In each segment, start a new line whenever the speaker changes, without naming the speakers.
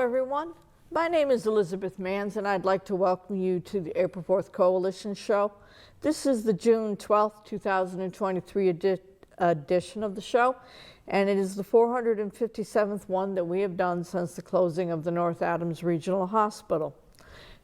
everyone. My name is Elizabeth Manns, and I'd like to welcome you to the April 4th Coalition Show. This is the June 12th, 2023 edition of the show, and it is the 457th one that we have done since the closing of the North Adams Regional Hospital.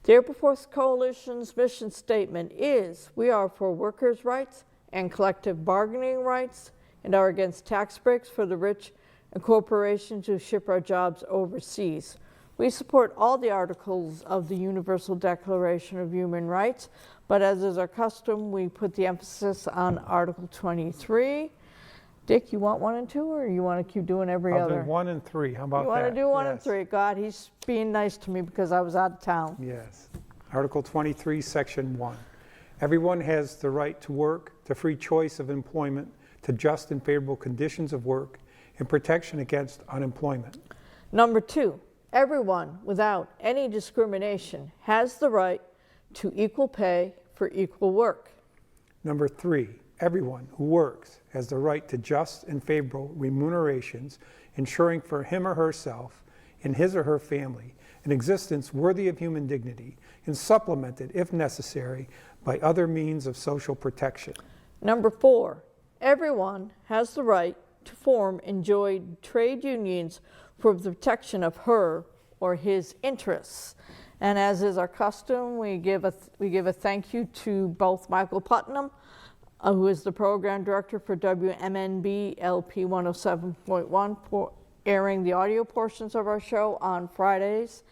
The April 4th Coalition's mission statement is, we are for workers' rights and collective bargaining rights and are against tax breaks for the rich and corporations who ship our jobs overseas. We support all the articles of the Universal Declaration of Human Rights, but as is our custom, we put the emphasis on Article 23. Dick, you want 1 and 2, or you want to keep doing every other?
I'll do 1 and 3. How about that?
You want to do 1 and
Yes.
3. God, he's being nice to me because I was out of town.
Yes. Article 23, Section 1. Everyone has the right to work, to free choice of employment, to just and favorable conditions of work, and protection against unemployment.
Number 2, everyone without any discrimination has the right to equal pay for equal work.
Number 3, everyone who works has the right to just and favorable remunerations, ensuring for him or herself and his or her family an existence worthy of human dignity and supplemented, if necessary, by other means of social protection.
Number 4, everyone has the right to form and join trade unions for the protection of her or his interests. And as is our custom, we give a thank you to both Michael Putnam, who is the program director for WMNB LP 107.1, for airing the audio portions of our show on Fridays,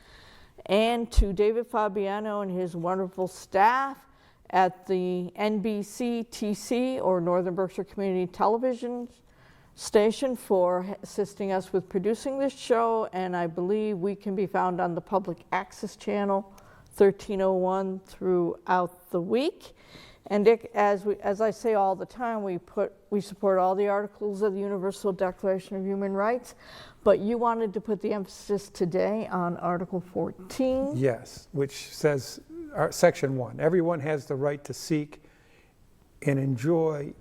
and to David Fabiano and his wonderful staff at the NBC-TC, or Northern Berkshire Community Television station, for assisting us with producing this show. And I believe we can be found on the public access channel 1301 throughout the week. And Dick, as I say all the time, we support all the articles of the Universal Declaration of Human Rights, but you wanted to put the emphasis today on Article 14.
Yes, which says, Section 1, everyone has the right to seek and enjoy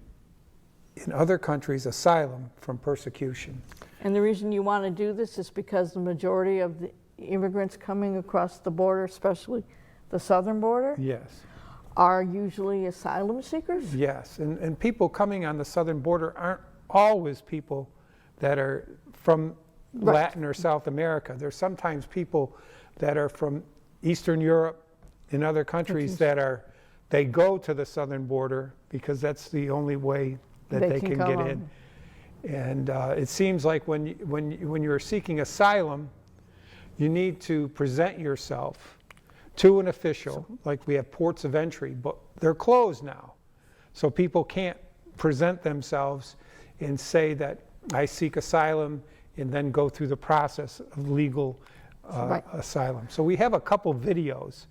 in other countries asylum from persecution.
And the reason you want to do this is because the majority of the immigrants coming across the border, especially the southern border,
Yes.
are usually asylum seekers?
Yes, and people coming on the southern border aren't always people that are from
Right.
Latin or South America. There's sometimes people that are from Eastern Europe and other countries they go to the southern border because that's the only way that they can get in. And it seems like when you're seeking asylum, you need to present yourself to an official, like we have ports of entry, but they're closed now. So people can't present themselves and say that I seek asylum and then go through the process of legal
Right.
asylum. So we have a couple videos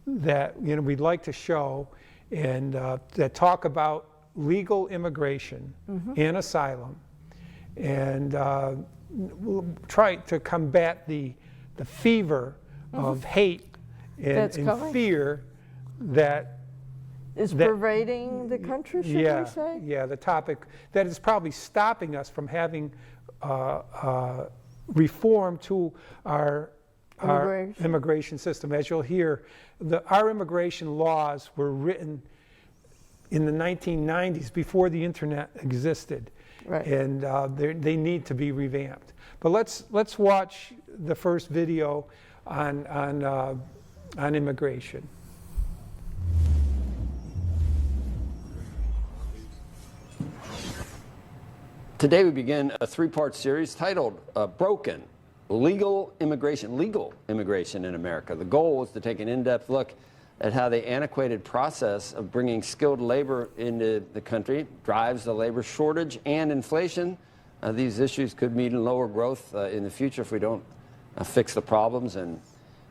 that we'd like to show and that talk about legal immigration and asylum, and we'll try to combat the fever of hate and fear that
is pervading the country, should we say?
Yeah, the topic that is probably stopping us from having reform to our immigration system. As you'll hear, our immigration laws were written in the 1990s, before the internet existed,
Right.
and they need to be revamped. But let's watch the first video on immigration.
Today we begin a 3-part series titled Broken: Legal Immigration in America. The goal is to take an in-depth look at how the antiquated process of bringing skilled labor into the country drives the labor shortage and inflation. These issues could mean lower growth in the future if we don't fix the problems. And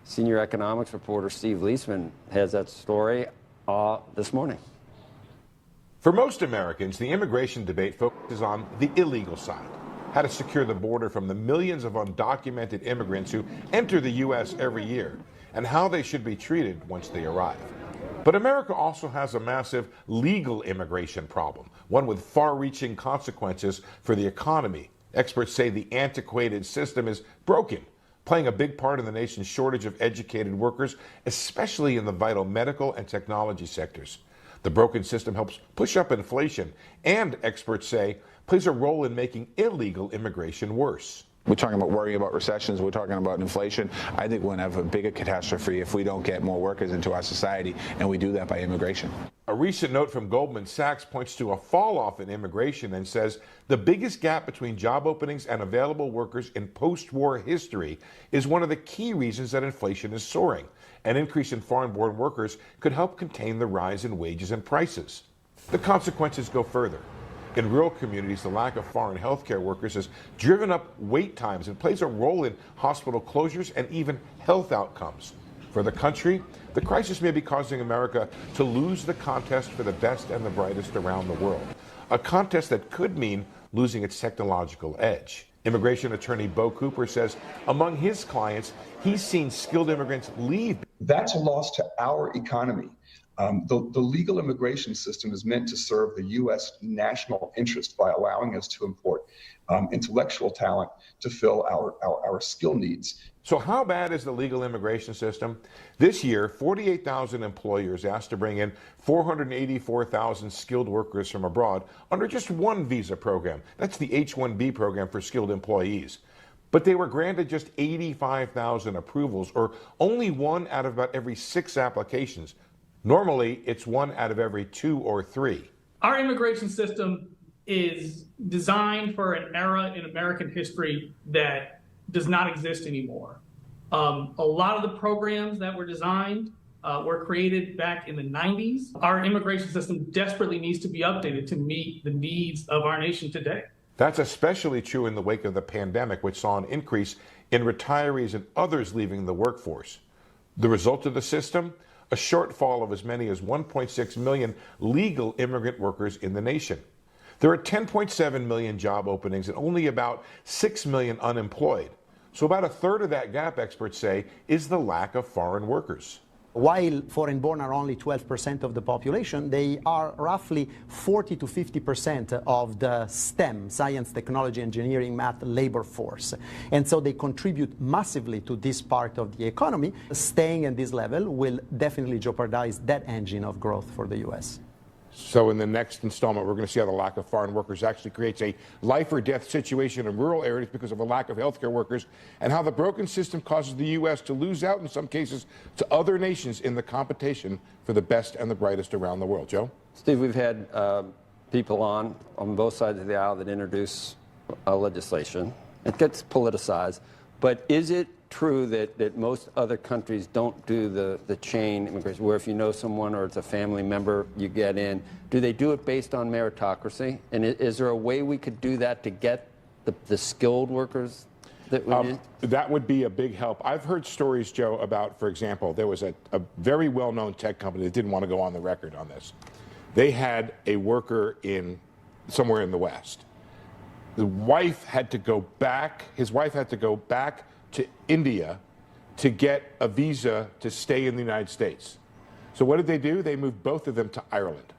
senior economics reporter Steve Leisman has that story this morning.
For most Americans, the immigration debate focuses on the illegal side, how to secure the border from the millions of undocumented immigrants who enter the U.S. every year, and how they should be treated once they arrive. But America also has a massive legal immigration problem, one with far-reaching consequences for the economy. Experts say the antiquated system is broken, playing a big part in the nation's shortage of educated workers, especially in the vital medical and technology sectors. The broken system helps push up inflation and, experts say, plays a role in making illegal immigration worse.
We're talking about worrying about recessions. We're talking about inflation. I think we're going to have a bigger catastrophe if we don't get more workers into our society, and we do that by immigration.
A recent note from Goldman Sachs points to a fall off in immigration and says the biggest gap between job openings and available workers in post-war history is one of the key reasons that inflation is soaring. An increase in foreign-born workers could help contain the rise in wages and prices. The consequences go further. In rural communities, the lack of foreign healthcare workers has driven up wait times and plays a role in hospital closures and even health outcomes. For the country, the crisis may be causing America to lose the contest for the best and the brightest around the world, a contest that could mean losing its technological edge. Immigration attorney Bo Cooper says among his clients, he's seen skilled immigrants leave.
That's a loss to our economy. The legal immigration system is meant to serve the U.S. national interest by allowing us to import intellectual talent to fill our skill needs.
So how bad is the legal immigration system? This year, 48,000 employers asked to bring in 484,000 skilled workers from abroad under just one visa program. That's the H-1B program for skilled employees. But they were granted just 85,000 approvals, or only one out of about every 6 applications. Normally, it's 1 out of every 2 or 3.
Our immigration system is designed for an era in American history that does not exist anymore. A lot of the programs that were designed were created back in the 90s. Our immigration system desperately needs to be updated to meet the needs of our nation today.
That's especially true in the wake of the pandemic, which saw an increase in retirees and others leaving the workforce. The result of the system? A shortfall of as many as 1.6 million legal immigrant workers in the nation. There are 10.7 million job openings and only about 6 million unemployed. So about a third of that gap, experts say, is the lack of foreign workers.
While foreign-born are only 12% of the population, they are roughly 40 to 50% of the STEM, science, technology, engineering, math, labor force. And so they contribute massively to this part of the economy. Staying at this level will definitely jeopardize that engine of growth for the U.S.
So in the next installment, we're going to see how the lack of foreign workers actually creates a life or death situation in rural areas because of a lack of healthcare workers, and how the broken system causes the U.S. to lose out in some cases to other nations in the competition for the best and the brightest around the world. Joe?
Steve, we've had people on both sides of the aisle that introduce legislation. It gets politicized. But is it true that most other countries don't do the chain immigration, where if you know someone or it's a family member, you get in? Do they do it based on meritocracy? And is there a way we could do that to get the skilled workers that we need?
That would be a big help. I've heard stories, Joe, about, for example, there was a very well-known tech company that didn't want to go on the record on this. They had a worker somewhere in the West. His wife had to go back to India to get a visa to stay in the United States. So what did they do? They moved both of them to Ireland.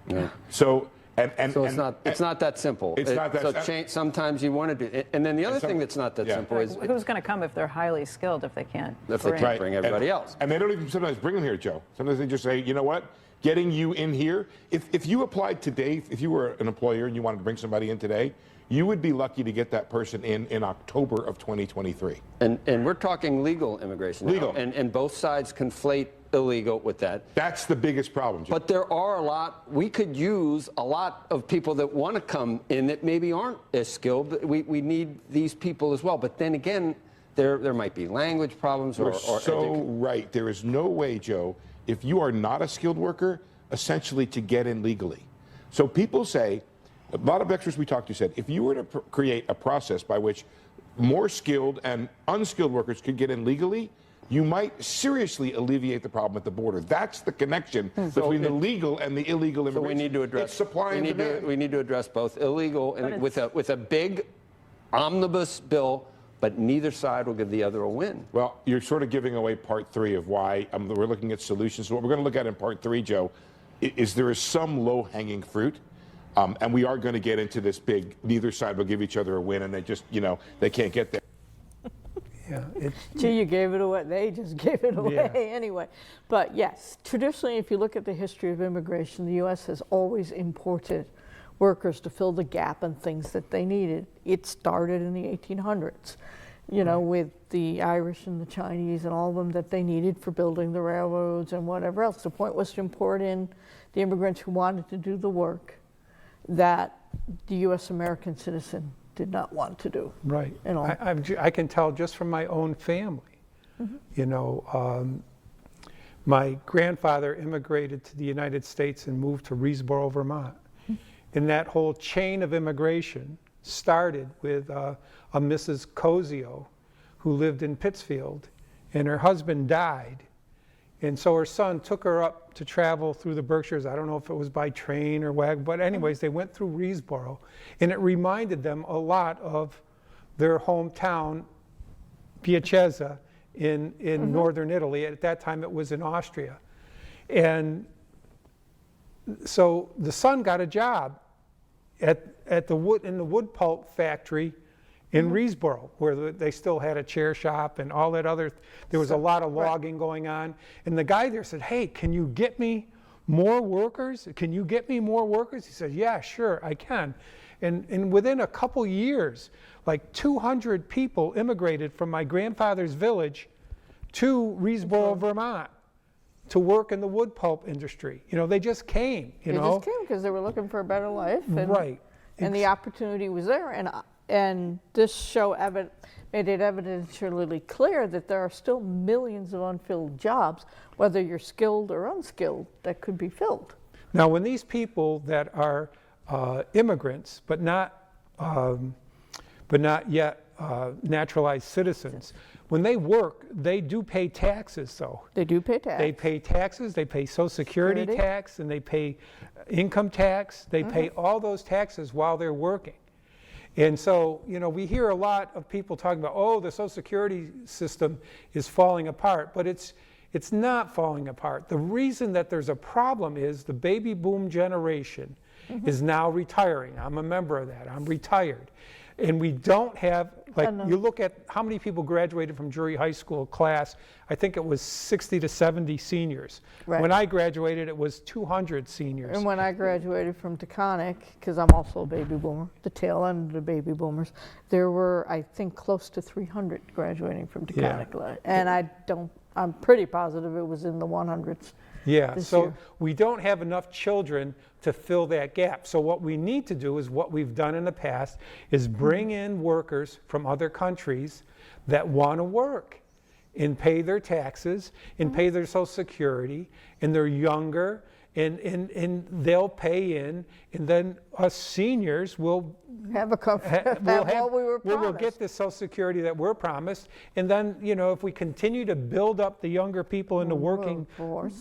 Yeah.
So
it's not that simple.
It's not that
simple. Sometimes you want to do it. And then the other thing that's not that simple is
who's going to come if they're highly skilled if they can't
bring everybody else.
And they don't even sometimes bring them here, Joe. Sometimes they just say, you know what? Getting you in here, if you applied today, if you were an employer and you wanted to bring somebody in today, you would be lucky to get that person in October of 2023.
And we're talking legal immigration now.
Legal.
And both sides conflate illegal with that.
That's the biggest problem, Jim.
But there are we could use a lot of people that want to come in that maybe aren't as skilled. We need these people as well. But then again, there might be language problems or
so right. There is no way, Joe, if you are not a skilled worker, essentially to get in legally. So people say, a lot of experts we talked to said, if you were to create a process by which more skilled and unskilled workers could get in legally, you might seriously alleviate the problem at the border. That's the connection between the legal and the illegal immigration.
So we need to address
it's supply and demand.
We need to address both illegal and with a big omnibus bill, but neither side will give the other a win.
Well, you're sort of giving away part 3 of why we're looking at solutions. So what we're going to look at in part 3, Joe, is there is some low-hanging fruit. And we are going to get into this big, neither side will give each other a win, and they just, they can't get there.
Yeah,
Gee, you gave it away. They just gave it away anyway. But yes, traditionally, if you look at the history of immigration, the U.S. has always imported workers to fill the gap and things that they needed. It started in the 1800s, you know, with the Irish and the Chinese and all of them that they needed for building the railroads and whatever else. The point was to import in the immigrants who wanted to do the work that the U.S. American citizen did not want to do.
Right.
You know.
I can tell just from my own family. You know, my grandfather immigrated to the United States and moved to Reedsboro, Vermont. And that whole chain of immigration started with a Mrs. Cozio who lived in Pittsfield, and her husband died. And so her son took her up to travel through the Berkshires. I don't know if it was by train or wagon, but anyways, they went through Reedsboro, and it reminded them a lot of their hometown, Piacenza, in northern Italy. At that time, it was in Austria. And so the son got a job at the wood pulp factory in Reedsboro, where they still had a chair shop and all that other. There was a lot of logging going on, and the guy there said, "Hey, can you get me more workers? Can you get me more workers?" He said, "Yeah, sure, I can." And within a couple years, like 200 people immigrated from my grandfather's village to Reedsboro, Vermont, to work in the wood pulp industry. You know, they just came, you know.
They just came because they were looking for a better life. And,
right.
And the opportunity was there. And this show made it evidentially clear that there are still millions of unfilled jobs, whether you're skilled or unskilled, that could be filled.
Now, when these people that are immigrants, but not yet naturalized citizens, when they work, they do pay taxes, though.
They do pay tax.
They pay taxes, they pay Social Security tax, and they pay income tax. They pay all those taxes while they're working. And so, you know, we hear a lot of people talking about, oh, the Social Security system is falling apart, but it's not falling apart. The reason that there's a problem is the baby boom generation is now retiring. I'm a member of that. I'm retired. And we don't have, like, you look at how many people graduated from Drury High School class, I think it was 60 to 70 seniors.
Right.
When I graduated, it was 200 seniors.
And when I graduated from Taconic, because I'm also a baby boomer, the tail end of the baby boomers, there were, I think, close to 300 graduating from Taconic. And I'm pretty positive it was in the 100s.
Yeah, so
year.
We don't have enough children to fill that gap. So what we need to do is what we've done in the past is bring in workers from other countries that want to work and pay their taxes and pay their Social Security, and they're younger, and they'll pay in, and then us seniors will
have what we were promised.
We'll get the Social Security that we're promised, and then, you know, if we continue to build up the younger people in the working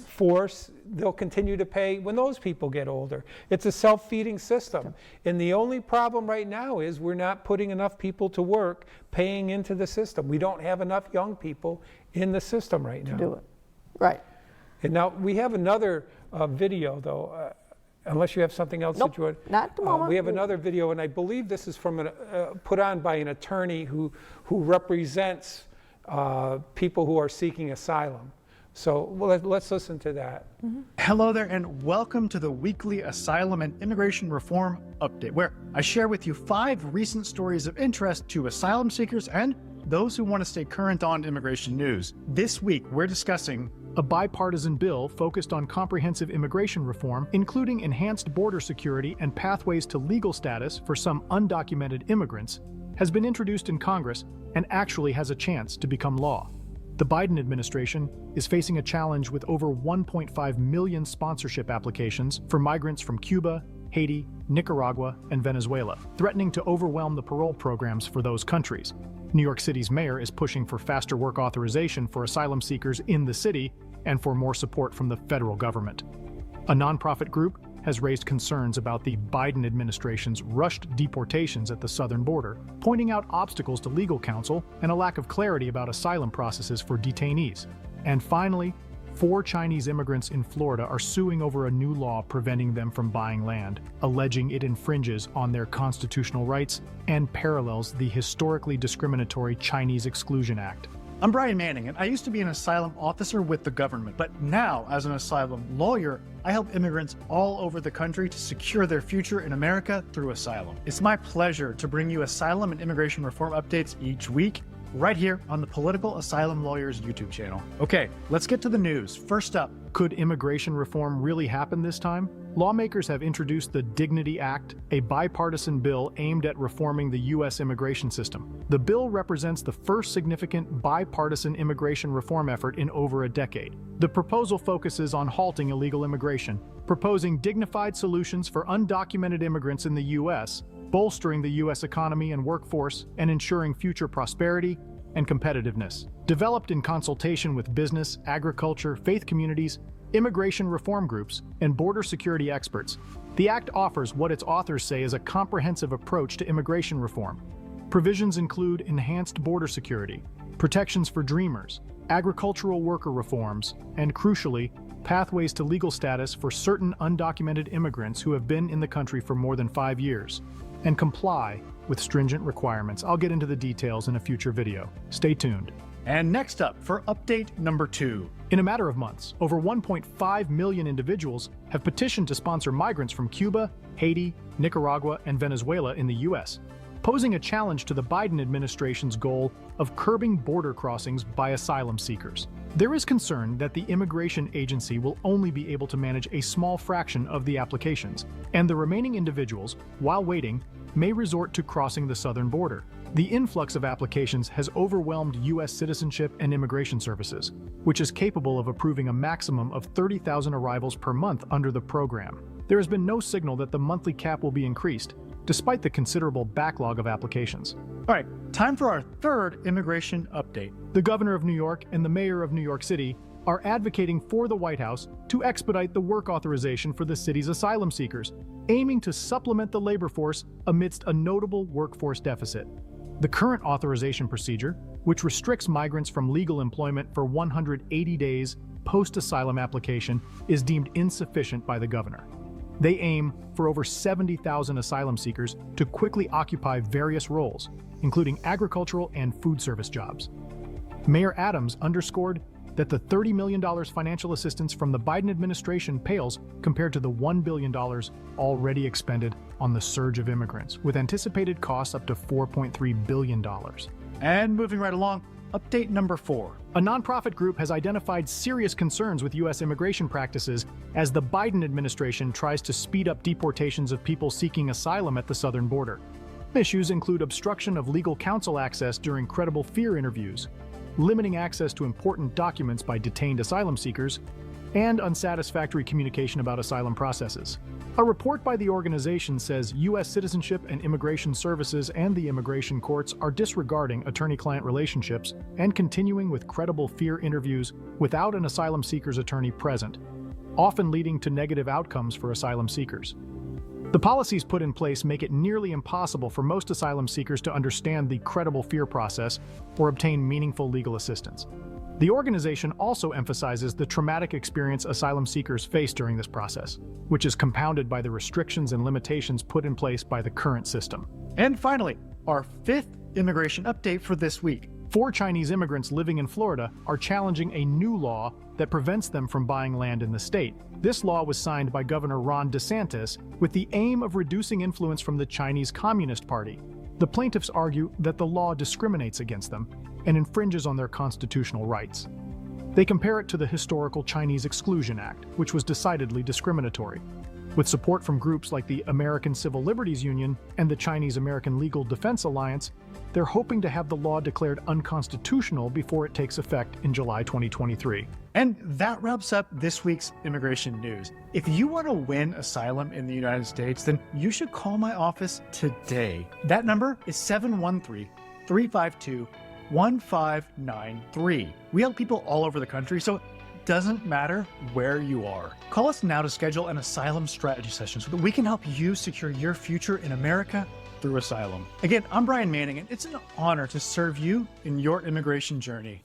force, they'll continue to pay when those people get older. It's a self-feeding system, and the only problem right now is we're not putting enough people to work paying into the system. We don't have enough young people in the system right now.
To do it. Right.
And now we have another video, though, unless you have something else that you want.
Not at the moment.
We have another video, and I believe this is from put on by an attorney who represents people who are seeking asylum. So let's listen to that.
Hello there, and welcome to the weekly Asylum and Immigration Reform Update, where I share with you 5 recent stories of interest to asylum seekers and those who want to stay current on immigration news. This week, we're discussing a bipartisan bill focused on comprehensive immigration reform, including enhanced border security and pathways to legal status for some undocumented immigrants, has been introduced in Congress and actually has a chance to become law. The Biden administration is facing a challenge with over 1.5 million sponsorship applications for migrants from Cuba, Haiti, Nicaragua, and Venezuela, threatening to overwhelm the parole programs for those countries. New York City's mayor is pushing for faster work authorization for asylum seekers in the city and for more support from the federal government. A nonprofit group has raised concerns about the Biden administration's rushed deportations at the southern border, pointing out obstacles to legal counsel and a lack of clarity about asylum processes for detainees. And finally,
4 Chinese immigrants in Florida are suing over a new law preventing them from buying land, alleging it infringes on their constitutional rights and parallels the historically discriminatory Chinese Exclusion Act.
I'm Brian Manning, and I used to be an asylum officer with the government, but now, as an asylum lawyer, I help immigrants all over the country to secure their future in America through asylum. It's my pleasure to bring you asylum and immigration reform updates each week, right here on the Political Asylum Lawyers YouTube channel. Okay, let's get to the news. First up,
could immigration reform really happen this time? Lawmakers have introduced the Dignity Act, a bipartisan bill aimed at reforming the U.S. immigration system. The bill represents the first significant bipartisan immigration reform effort in over a decade. The proposal focuses on halting illegal immigration, proposing dignified solutions for undocumented immigrants in the U.S., bolstering the U.S. economy and workforce, and ensuring future prosperity and competitiveness. Developed in consultation with business, agriculture, faith communities, immigration reform groups, and border security experts, the act offers what its authors say is a comprehensive approach to immigration reform. Provisions include enhanced border security, protections for dreamers, agricultural worker reforms, and crucially, pathways to legal status for certain undocumented immigrants who have been in the country for more than 5 years, and comply with stringent requirements. I'll get into the details in a future video. Stay tuned.
and next up for update number 2.
In a matter of months, over 1.5 million individuals have petitioned to sponsor migrants from Cuba, Haiti, Nicaragua, and Venezuela in the U.S., posing a challenge to the Biden administration's goal of curbing border crossings by asylum seekers. There is concern that the immigration agency will only be able to manage a small fraction of the applications, and the remaining individuals, while waiting, may resort to crossing the southern border. The influx of applications has overwhelmed U.S. Citizenship and Immigration Services, which is capable of approving a maximum of 30,000 arrivals per month under the program. There has been no signal that the monthly cap will be increased, despite the considerable backlog of applications.
All right, time for our third immigration update.
The governor of New York and the mayor of New York City are advocating for the White House to expedite the work authorization for the city's asylum seekers, aiming to supplement the labor force amidst a notable workforce deficit. The current authorization procedure, which restricts migrants from legal employment for 180 days post-asylum application, is deemed insufficient by the governor. They aim for over 70,000 asylum seekers to quickly occupy various roles, including agricultural and food service jobs. Mayor Adams underscored that the $30 million financial assistance from the Biden administration pales compared to the $1 billion already expended on the surge of immigrants, with anticipated costs up to $4.3 billion.
And moving right along, update number 4.
A nonprofit group has identified serious concerns with U.S. immigration practices as the Biden administration tries to speed up deportations of people seeking asylum at the southern border. Issues include obstruction of legal counsel access during credible fear interviews, limiting access to important documents by detained asylum seekers, and unsatisfactory communication about asylum processes. A report by the organization says U.S. Citizenship and Immigration Services and the immigration courts are disregarding attorney-client relationships and continuing with credible fear interviews without an asylum seeker's attorney present, often leading to negative outcomes for asylum seekers. The policies put in place make it nearly impossible for most asylum seekers to understand the credible fear process or obtain meaningful legal assistance. The organization also emphasizes the traumatic experience asylum seekers face during this process, which is compounded by the restrictions and limitations put in place by the current system.
And finally, our 5th immigration update for this week.
4 Chinese immigrants living in Florida are challenging a new law that prevents them from buying land in the state. This law was signed by Governor Ron DeSantis with the aim of reducing influence from the Chinese Communist Party. The plaintiffs argue that the law discriminates against them and infringes on their constitutional rights. They compare it to the historical Chinese Exclusion Act, which was decidedly discriminatory. With support from groups like the American Civil Liberties Union and the Chinese American Legal Defense Alliance, they're hoping to have the law declared unconstitutional before it takes effect in July 2023.
And that wraps up this week's immigration news. If you want to win asylum in the United States, then you should call my office today. That number is 713-352-1593. We help people all over the country, so it doesn't matter where you are. Call us now to schedule an asylum strategy session so that we can help you secure your future in America through asylum. Again, I'm Brian Manning, and it's an honor to serve you in your immigration journey.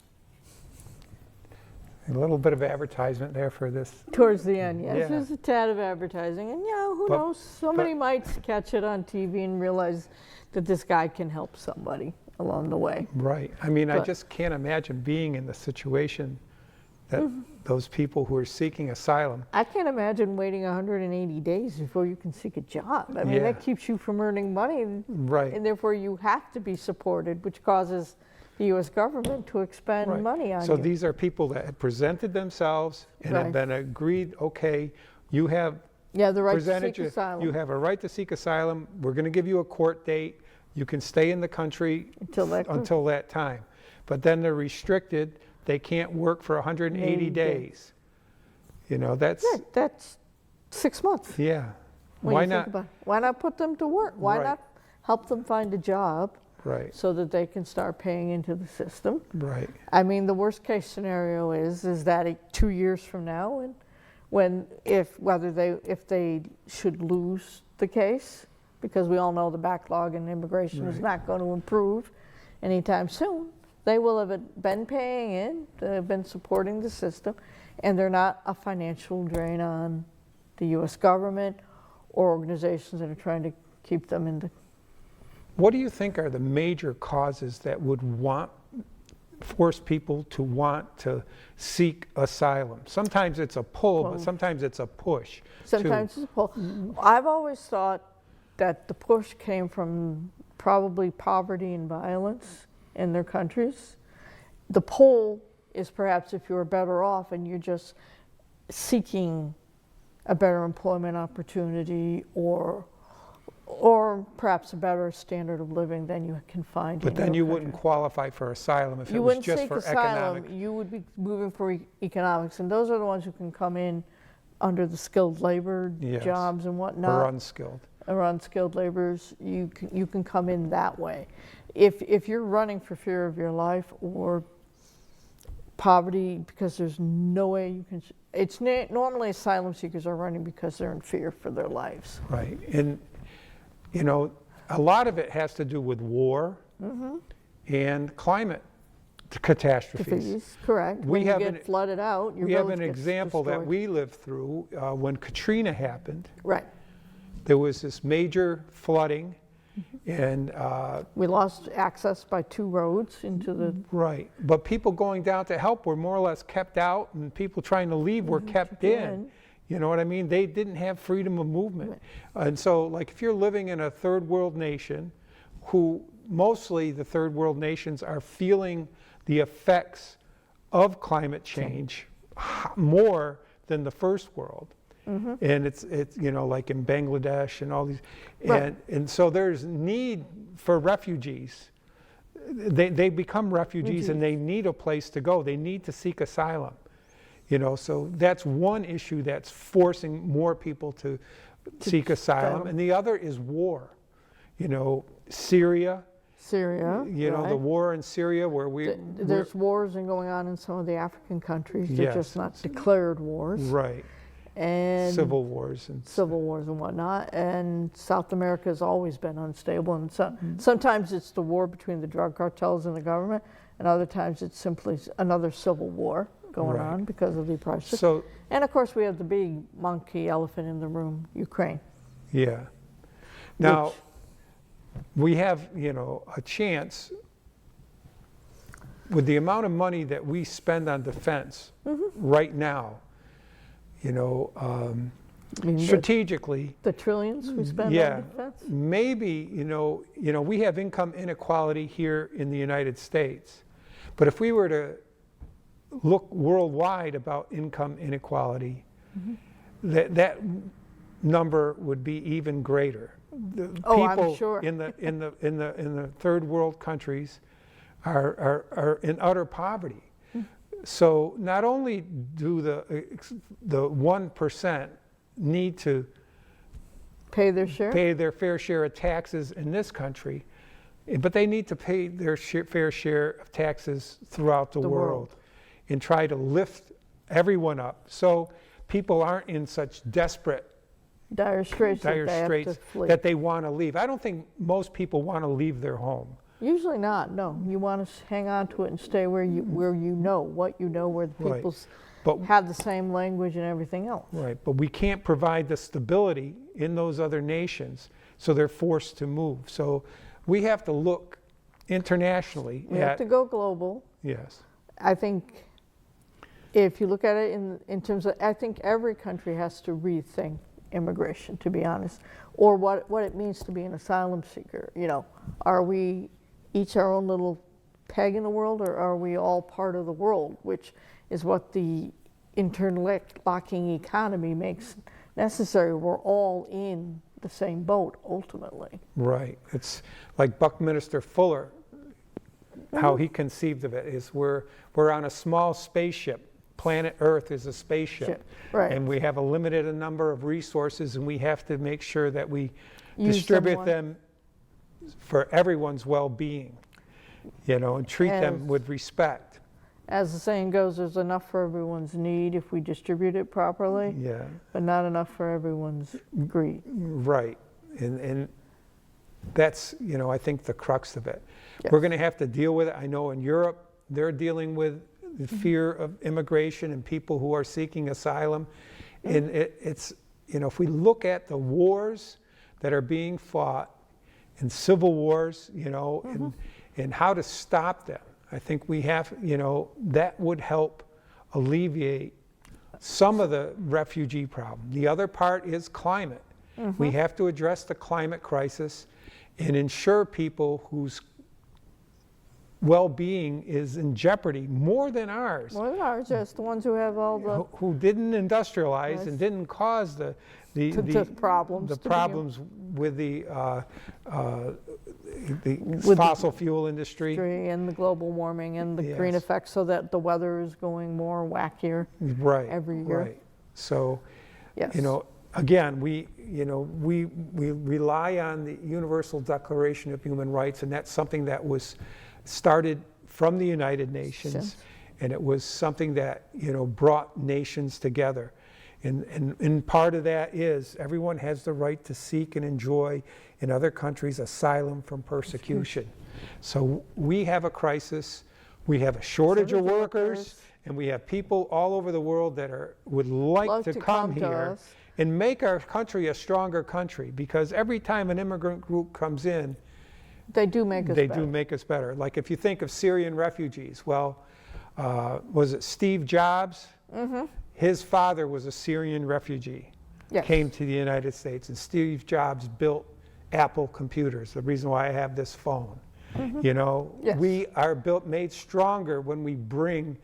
A little bit of advertisement there for this.
Towards the end, yes,
Yeah.
there's a tad of advertising, and who
But-
knows? Somebody might catch it on TV and realize that this guy can help somebody along the way.
Right. I mean, I
But-
just can't imagine being in the situation that those people who are seeking asylum.
I can't imagine waiting 180 days before you can seek a job. I mean,
Yeah.
that keeps you from earning money, and
Right.
therefore you have to be supported, which causes the U.S. government to expend
Right.
money on
So
you.
these are people that have presented themselves and have
Right.
been agreed, okay, you have
Yeah, the right to
presented
seek asylum.
you have a right to seek asylum. We're going to give you a court date. You can stay in the country until that time. But then they're restricted. They can't work for 180
80
days. You know, that's,
Yeah, that's 6 months.
yeah.
when
Why
you think
not?
about it. Why not put them to work? Why
Right.
not help them find a job
Right,
so that they can start paying into the system?
right.
I mean, the worst case scenario is that 2 years from now, and if they should lose the case, because we all know the backlog in immigration is
Right.
not going to improve anytime soon, they will have been paying in, they've been supporting the system, and they're not a financial drain on the U.S. government or organizations that are trying to keep them in the.
What do you think are the major causes that would force people to want to seek asylum? Sometimes it's a pull, but sometimes it's a push.
Sometimes it's a pull. I've always thought that the push came from probably poverty and violence in their countries. The pull is perhaps if you're better off and you're just seeking a better employment opportunity or perhaps a better standard of living than you can find
But
in
then
your
you wouldn't
country.
qualify for asylum if
You
it was
wouldn't
just
seek
for
asylum,
economic.
you would be moving for economics, and those are the ones who can come in under the skilled labor
Yes.
jobs and
Or
whatnot,
unskilled.
or unskilled laborers. You can come in that way. If you're running for fear of your life or poverty because there's no way you can, normally asylum seekers are running because they're in fear for their lives.
Right. And, you know, a lot of it has to do with war and climate catastrophes.
Fees, correct.
We
When you
have
get flooded out, your
We have
village
an
gets
example that
destroyed.
we lived through when Katrina happened.
Right.
There was this major flooding, and
We lost access by 2 roads into the.
right. But people going down to help were more or less kept out, and people trying to leave were kept in. You know what I mean? They didn't have freedom of movement. And so, like, if you're living in a third world nation, who mostly the third world nations are feeling the effects of climate change more than the first world. And it's you know, like in Bangladesh and all these,
Right.
and so there's need for refugees. They become refugees and they need a place to go. They need to seek asylum. You know, so that's one issue that's forcing more people to seek asylum. And the other is war. You know, Syria, you know, the
right.
war in Syria where
There's wars going on in some of the African countries. They're
Yes.
just not declared wars.
right,
And
civil wars and
civil wars and whatnot. And South America has always been unstable. And sometimes it's the war between the drug cartels and the government, and other times it's simply another civil war going
Right.
on because of the oppression.
So
And of course, we have the big monkey elephant in the room, Ukraine.
yeah. Now we have, you know, a chance with the amount of money that we spend on defense right now. You know,
I mean,
strategically,
the trillions we spend
yeah,
on defense.
maybe, you know, we have income inequality here in the United States, but if we were to look worldwide about income inequality, that number would be even greater. The
Oh, I'm
people
sure.
in the third world countries are in utter poverty. So not only do the 1% need to
Pay their share.
pay their fair share of taxes in this country, but they need to pay their fair share of taxes throughout the world and try to lift everyone up so people aren't in such
dire straits that they have to flee.
that they want to leave. I don't think most people want to leave their home.
Usually not, no. You want to hang on to it and stay where you know, what you know, where the
Right.
people
But-
have the same language and everything else.
Right, but we can't provide the stability in those other nations, so they're forced to move. So we have to look internationally
We have to go global.
Yes,
I think if you look at it in terms of, I think every country has to rethink immigration, to be honest, or what it means to be an asylum seeker. You know, are we each our own little peg in the world, or are we all part of the world, which is what the interlocking economy makes necessary. We're all in the same boat, ultimately.
right. It's like Buckminster Fuller, how he conceived of it is we're on a small spaceship. Planet Earth is a spaceship,
right.
And we have a limited number of resources, and we have to make sure that we
Use
distribute them for everyone's well-being, you know, and treat them with respect.
As the saying goes, there's enough for everyone's need if we distribute it properly,
Yeah,
but not enough for everyone's greed.
right. And that's, you know, I think the crux of it.
Yes.
We're going to have to deal with it. I know in Europe, they're dealing with the fear of immigration and people who are seeking asylum. And it's, you know, if we look at the wars that are being fought and civil wars, you know, and how to stop them, I think we have, you know, that would help alleviate some of the refugee problem. The other part is climate. We have to address the climate crisis and ensure people whose well-being is in jeopardy more than ours.
More than ours, just the ones who have all the
Who didn't industrialize and didn't cause the
problems.
the
to begin
problems with the
With
fossil fuel industry.
and the global warming and the green
Yes.
effects, so that the weather is going more wackier
Right.
every year.
Right. So,
Yes.
you know, again, we rely on the Universal Declaration of Human Rights, and that's something that was started from the United Nations,
Yes.
and it was something that, you know, brought nations together. And part of that is everyone has the right to seek and enjoy in other countries asylum from persecution. So we have a crisis, we have a shortage of workers, and we have people all over the world that would like to come
to
here
us.
and make our country a stronger country, because every time an immigrant group comes in,
They do make us
they
better.
do make us better. Like if you think of Syrian refugees, well, was it Steve Jobs? His father was a Syrian refugee,
Yes.
came to the United States, and Steve Jobs built Apple computers, the reason why I have this phone. You know,
Yes.
we are made stronger when we bring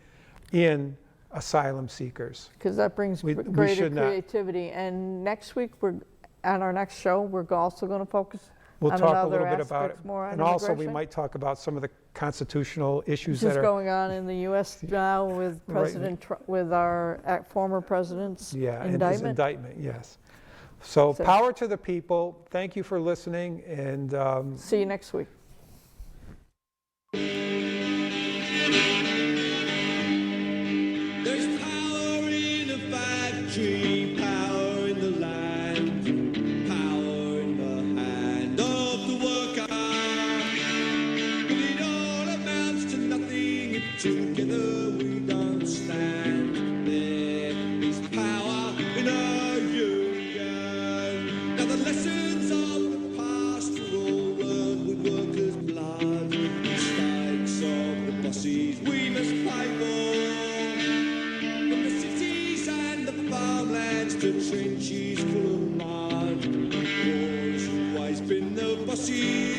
in asylum seekers.
Because that brings
We
greater
should not.
creativity. And next week, on our next show, we're also going to focus
We'll
on
talk a
another
little bit about it.
aspect more on
And also we
immigration.
might talk about some of the constitutional issues
Which is
that are,
going on in the U.S. now with
Right.
President Trump, with our former president's
yeah, and his
indictment.
indictment, yes. So power to the people. Thank you for listening, and
See you next week.
There's power in the factory, power in the land, power in the hand of the worker. But it all amounts to nothing if together we don't stand. There is power in our union. Now the lessons of the past were all learned with workers' blood. The strikes of the bosses we must pay for. From the cities and the farmlands to trenches full of mud, war's always been the bossy